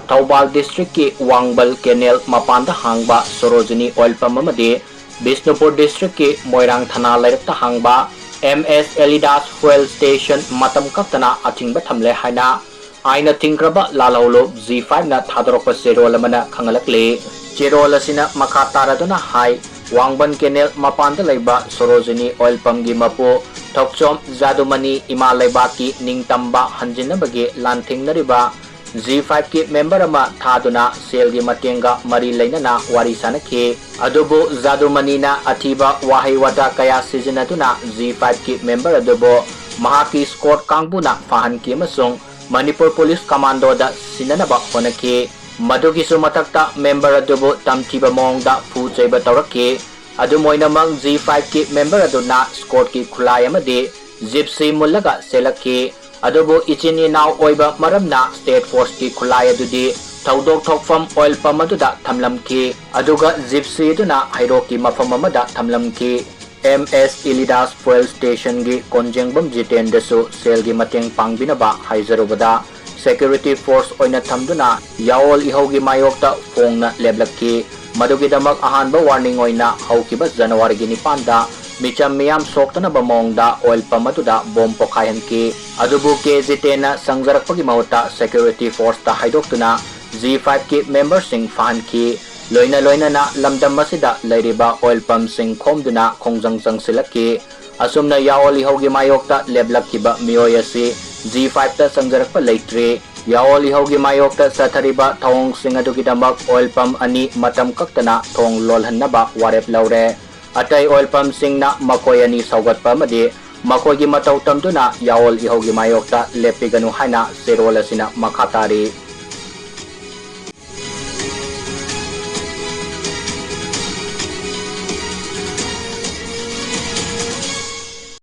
Thaubal District ki Wangbal Canal Mapanda Hangba Sorojini Oil Pump amadi Bisnupur District ki Moirang Thana Lairakta Hangba MS Elidas Fuel Station Matam Kaktana Athingba Thanle haina aina tingkraba lalaulo Z5 na thadorokpa serol amana khangalakle cherol asina makha taraduna hai Wangban Canal Mapanda Laiba Sorojini Oil Pump gi mapu Thokchom Zadumani Imalaibaki Ningtamba Hanjinabagi Lanthingnariba Z5 ki member ama thaduna sel gi matenga mari lainana wari sanakhe adubu Zadumani na athiba wahai wata kaya sizinatuna Z5 ki member adubu mahaki squad kangbuna fahan ki masung Manipur Police Commando da sinanaba honakhe madugi sumatakta member adubu tamchiba mongda fu cheiba tawrakhe adu moinamang Z5 ki member aduna squad ki khulai amade gypsy mullaga selakhe adubu ichini now oiba maramna state force ki khulai adudi thaudok thokfam oil pump aduda thamlamki aduga gypsy duna hairoki mafam amada thamlamki MS Elidas Fuel Station gi konjengbam jiten desu sel gi mateng pangbinaba haizarubada security force oina thamduna yaol ihogi mayokta phongna leblakki madugi damak ahanba warning oina haukiba January gi nipanda micham miyam soktana bamongda oil pump atuda bom pokhayanki adubu ke jitena sangjarakpagi mauta security force ta haidoktuna Z5 ki member sing fahanki loina na lamdam masida lairiba oil pump sing khomduna khongjang silaki asumna yaoli hogi mayokta leblakkiba miyoyasi Z5 ta sangjarakpa leitre yaoli hogi mayokta sathariba thong sing adugidamak oil pump ani matam kaktana thong lolhannaba warep laure atai oil pump sing na makoyani saugatpa amadi makoygi matau tamduna yaol ihogi mayokta lepiganu haina serola sina makhatari